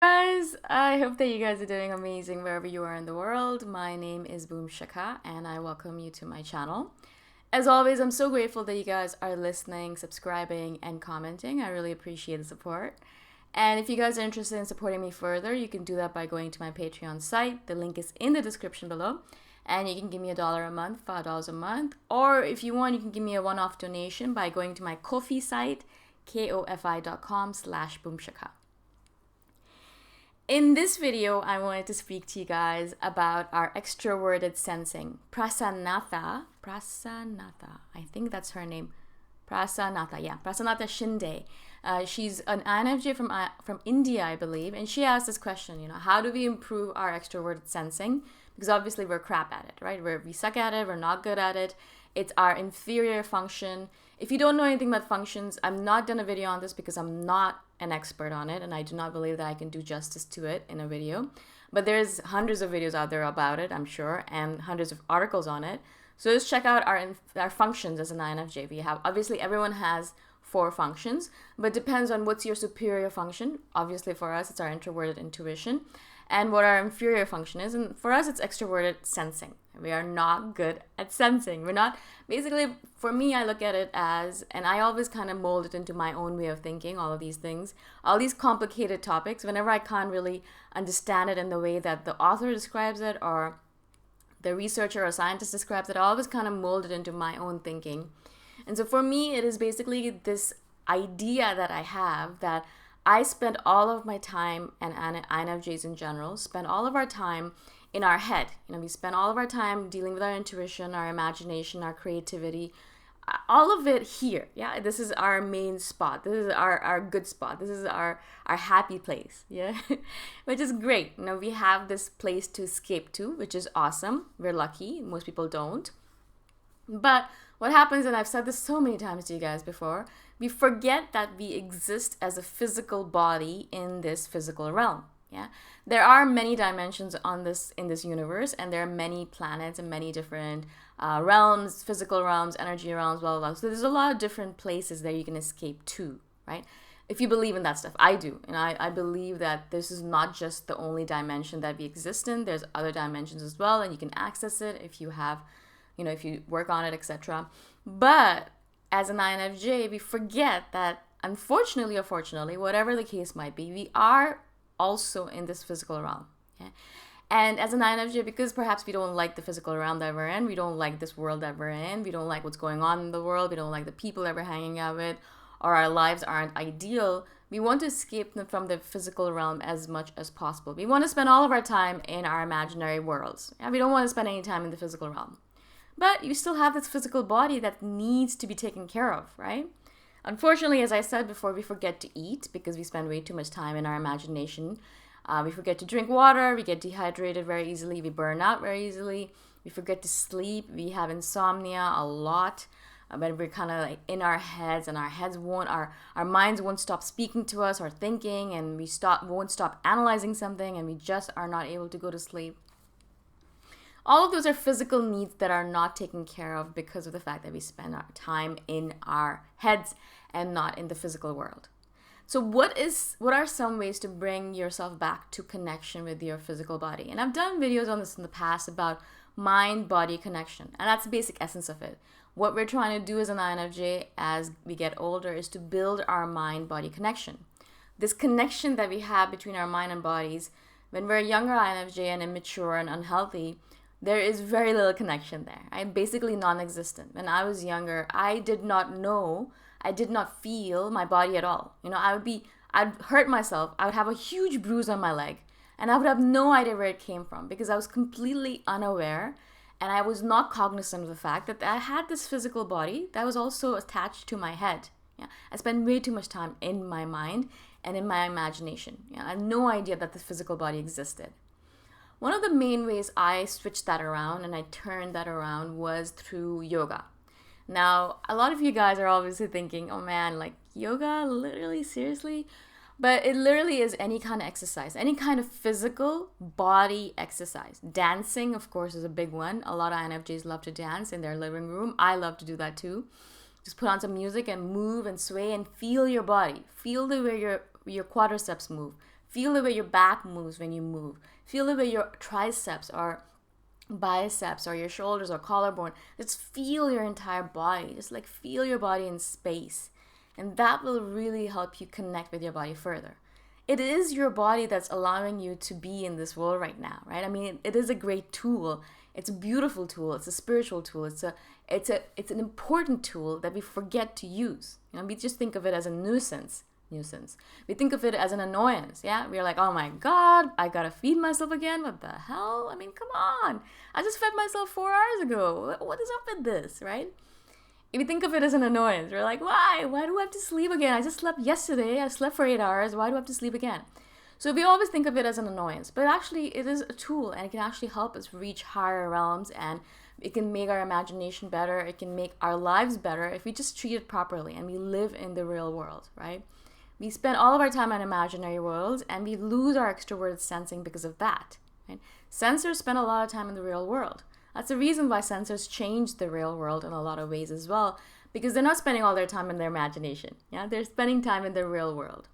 Guys, I hope that you guys are doing amazing wherever you are in the world. My name is Shikha and I welcome you to my channel. As always, I'm so grateful that you guys are listening, subscribing, and commenting. I really appreciate the support. And if you guys are interested in supporting me further, you can do that by going to my Patreon site. The link is in the description below. And you can give me $1 a month, $5 a month. Or if you want, you can give me a one-off donation by going to my Ko-fi site, kofi.com/boomshikha. In this video, I wanted to speak to you guys about our extroverted sensing. Prasanatha, I think that's her name. Prasanatha Shinde. She's an INFJ from India, I believe, and she asked this question, how do we improve our extroverted sensing? Because obviously we're crap at it, right? We suck at it, we're not good at it. It's our inferior function. If you don't know anything about functions, I've not done a video on this because I'm not an expert on it, and I do not believe that I can do justice to it in a video. But there's hundreds of videos out there about it, I'm sure, and hundreds of articles on it. So just check out our functions as an INFJ. We have, obviously, everyone has 4 functions, but it depends on what's your superior function. Obviously, for us, it's our introverted intuition, and what our inferior function is. And for us, it's extroverted sensing. We are not good at sensing. We're not, basically, for me, I look at it as, and I always kind of mold it into my own way of thinking, all of these things, all these complicated topics, whenever I can't really understand it in the way that the author describes it or the researcher or scientist describes it, I always kind of mold it into my own thinking. And so for me, it is basically this idea that I have that I spend all of my time, and INFJs in general, spend all of our time in our head. We spend all of our time dealing with our intuition, our imagination, our creativity, all of it here. Yeah, this is our main spot. This is our good spot. This is our happy place. Yeah, which is great. We have this place to escape to, which is awesome. We're lucky. Most people don't. But what happens, and I've said this so many times to you guys before, we forget that we exist as a physical body in this physical realm. Yeah, there are many dimensions in this universe, and there are many planets and many different realms, physical realms, energy realms, blah, blah, blah. So there's a lot of different places that you can escape to, right? If you believe in that stuff, I do. And I believe that this is not just the only dimension that we exist in. There's other dimensions as well, and you can access it if you have, if you work on it, etc. But as an INFJ, we forget that, unfortunately or fortunately, whatever the case might be, we are also in this physical realm. Yeah? And as an INFJ, because perhaps we don't like the physical realm that we're in, we don't like this world that we're in, we don't like what's going on in the world, we don't like the people that we're hanging out with, or our lives aren't ideal, we want to escape from the physical realm as much as possible. We want to spend all of our time in our imaginary worlds. Yeah? We don't want to spend any time in the physical realm. But you still have this physical body that needs to be taken care of, right? Unfortunately, as I said before, we forget to eat because we spend way too much time in our imagination. We forget to drink water. We get dehydrated very easily. We burn out very easily. We forget to sleep. We have insomnia a lot. But we're kind of like in our heads, and our minds won't stop speaking to us or thinking, and we won't stop analyzing something, and we just are not able to go to sleep. All of those are physical needs that are not taken care of because of the fact that we spend our time in our heads and not in the physical world. So what are some ways to bring yourself back to connection with your physical body? And I've done videos on this in the past about mind-body connection, and that's the basic essence of it. What we're trying to do as an INFJ as we get older is to build our mind-body connection. This connection that we have between our mind and bodies, when we're a younger INFJ and immature and unhealthy, there is very little connection there. I'm basically non-existent. When I was younger, I did not feel my body at all. I'd hurt myself. I would have a huge bruise on my leg, and I would have no idea where it came from because I was completely unaware, and I was not cognizant of the fact that I had this physical body that was also attached to my head. Yeah, I spent way too much time in my mind and in my imagination. Yeah, I had no idea that this physical body existed. One of the main ways I switched that around and I turned that around was through yoga. Now, a lot of you guys are obviously thinking, oh man, like yoga, literally, seriously? But it literally is any kind of exercise, any kind of physical body exercise. Dancing, of course, is a big one. A lot of INFJs love to dance in their living room. I love to do that too. Just put on some music and move and sway and feel your body. Feel the way your quadriceps move. Feel the way your back moves when you move. Feel the way your triceps or biceps or your shoulders or collarbone. Just feel your entire body. Just like feel your body in space. And that will really help you connect with your body further. It is your body that's allowing you to be in this world right now, right? I mean, it is a great tool. It's a beautiful tool. It's a spiritual tool. It's an important tool that we forget to use. You know, we just think of it as a nuisance. We think of it as an annoyance. Yeah, we're like, oh my God, I gotta feed myself again. What the hell? I mean, come on. I just fed myself 4 hours ago. What is up with this, right? If you think of it as an annoyance, we're like, why? Why do I have to sleep again? I just slept yesterday. I slept for 8 hours. Why do I have to sleep again? So we always think of it as an annoyance, but actually it is a tool, and it can actually help us reach higher realms, and it can make our imagination better. It can make our lives better if we just treat it properly and we live in the real world, right? We spend all of our time in imaginary worlds, and we lose our extroverted sensing because of that, right? Sensors spend a lot of time in the real world. That's the reason why sensors change the real world in a lot of ways as well, because they're not spending all their time in their imagination. Yeah, they're spending time in the real world.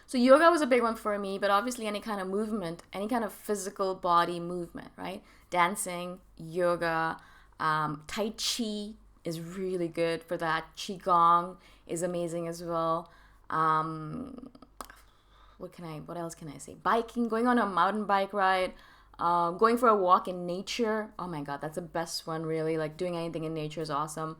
So yoga was a big one for me, but obviously any kind of movement, any kind of physical body movement, right? Dancing, yoga, Tai Chi is really good for that. Qigong is amazing as well. What else can I say? Biking, going on a mountain bike ride, going for a walk in nature. Oh my God, that's the best one, really. Like doing anything in nature is awesome.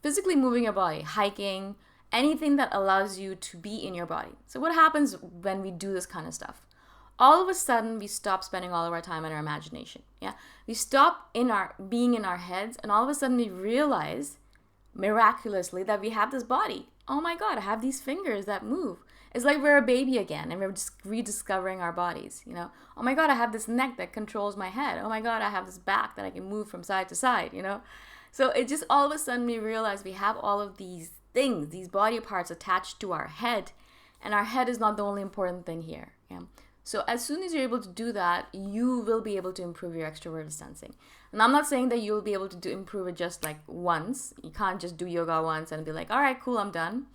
Physically moving your body, hiking, anything that allows you to be in your body. So what happens when we do this kind of stuff? All of a sudden, we stop spending all of our time in our imagination. Yeah, we stop being in our heads, and all of a sudden we realize miraculously that we have this body. Oh my God, I have these fingers that move. It's like we're a baby again, and we're just rediscovering our bodies, you know. Oh my God, I have this neck that controls my head. Oh my God, I have this back that I can move from side to side, you know. So it just all of a sudden we realize we have all of these things, these body parts attached to our head, and our head is not the only important thing here. Yeah. So as soon as you're able to do that, you will be able to improve your extroverted sensing. And I'm not saying that you'll be able to improve it just like once. You can't just do yoga once and be like, all right, cool, I'm done.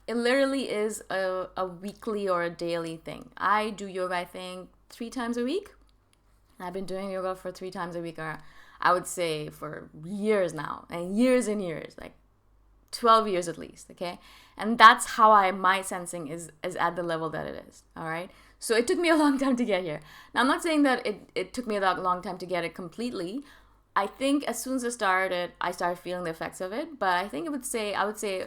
It literally is a weekly or a daily thing. I do yoga, I think, 3 times a week. I've been doing yoga for 3 times a week, or I would say for years now, and years, like 12 years at least, okay? And that's how my sensing is at the level that it is, all right? So it took me a long time to get here. Now, I'm not saying that it took me a long time to get it completely. I think as soon as I started feeling the effects of it. But I think I would say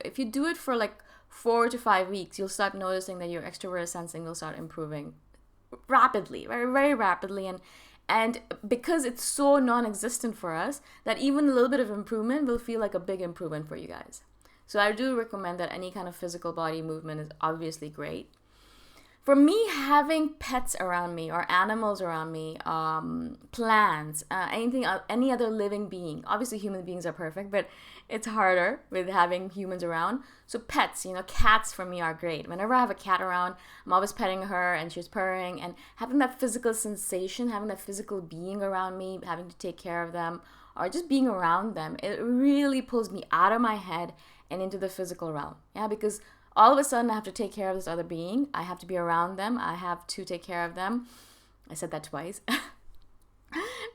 if you do it for like 4 to 5 weeks, you'll start noticing that your extroverted sensing will start improving rapidly, very, very rapidly. And because it's so non-existent for us, that even a little bit of improvement will feel like a big improvement for you guys. So I do recommend that any kind of physical body movement is obviously great. For me, having pets around me or animals around me, plants, any other living being. Obviously, human beings are perfect, but it's harder with having humans around. So pets, cats for me are great. Whenever I have a cat around, I'm always petting her and she's purring, and having that physical sensation, having that physical being around me, having to take care of them, or just being around them, it really pulls me out of my head and into the physical realm. Yeah, because all of a sudden I have to take care of this other being. I have to be around them. I have to take care of them. I said that twice.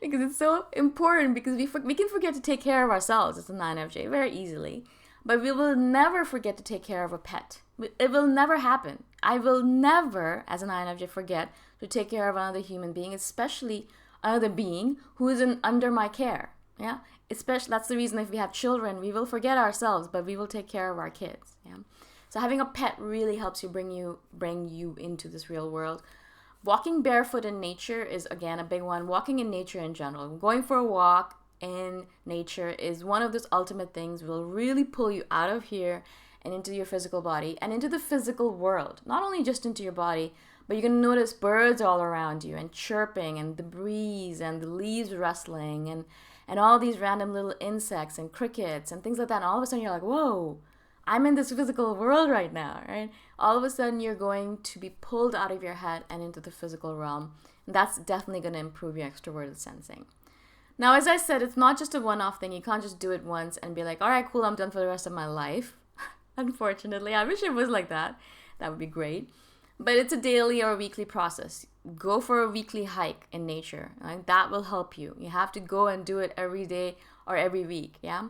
Because it's so important, because we can forget to take care of ourselves as an INFJ very easily. But we will never forget to take care of a pet. It will never happen. I will never, as an INFJ, forget to take care of another human being, especially another being who is under my care. Yeah, especially that's the reason if we have children, we will forget ourselves, but we will take care of our kids. Yeah. So having a pet really helps you bring you into this real world. Walking barefoot in nature is, again, a big one. Walking in nature in general. Going for a walk in nature is one of those ultimate things will really pull you out of here and into your physical body and into the physical world. Not only just into your body, but you can notice birds all around you and chirping and the breeze and the leaves rustling and all these random little insects and crickets and things like that. And all of a sudden you're like, whoa, I'm in this physical world right now, right? All of a sudden you're going to be pulled out of your head and into the physical realm. And that's definitely going to improve your extroverted sensing. Now, as I said, it's not just a one-off thing. You can't just do it once and be like, all right, cool, I'm done for the rest of my life. Unfortunately, I wish it was like that. That would be great. But it's a daily or weekly process. Go for a weekly hike in nature. Right? That will help you. You have to go and do it every day or every week. Yeah.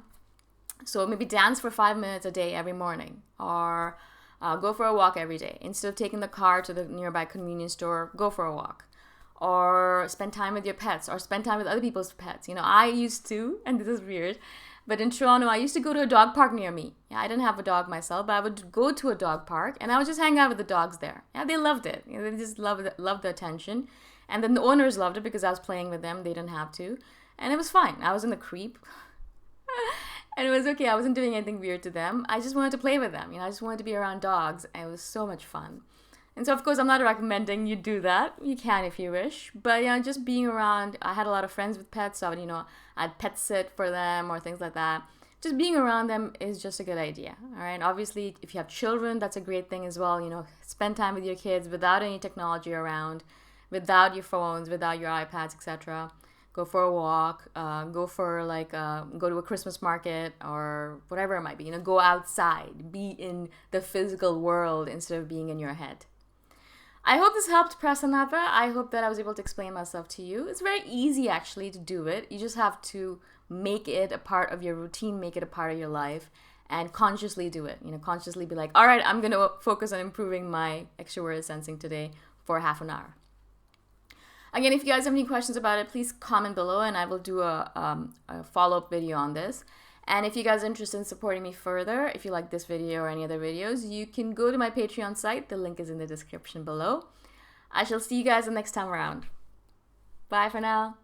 So maybe dance for 5 minutes a day every morning, or go for a walk every day. Instead of taking the car to the nearby convenience store, go for a walk. Or spend time with your pets, or spend time with other people's pets. You know, I used to, and this is weird, but in Toronto, I used to go to a dog park near me. Yeah, I didn't have a dog myself, but I would go to a dog park and I would just hang out with the dogs there. Yeah, they loved it. You know, they just loved the attention. And then the owners loved it because I was playing with them. They didn't have to. And it was fine. I was in the creep. And it was okay. I wasn't doing anything weird to them. I just wanted to play with them. You know, I just wanted to be around dogs. And it was so much fun. And so, of course, I'm not recommending you do that. You can if you wish. But, you know, just being around, I had a lot of friends with pets. So, you know, I'd pet sit for them or things like that. Just being around them is just a good idea. All right. And obviously, if you have children, that's a great thing as well. You know, spend time with your kids without any technology around, without your phones, without your iPads, etc. Go for a walk. Go to a Christmas market or whatever it might be. You know, go outside. Be in the physical world instead of being in your head. I hope this helped, Prasanatha. I hope that I was able to explain myself to you. It's very easy, actually, to do it. You just have to make it a part of your routine, make it a part of your life, and consciously do it. You know, consciously be like, all right, I'm going to focus on improving my extroverted sensing today for half an hour. Again, if you guys have any questions about it, please comment below, and I will do a follow-up video on this. And if you guys are interested in supporting me further, if you like this video or any other videos, you can go to my Patreon site. The link is in the description below. I shall see you guys the next time around. Bye for now.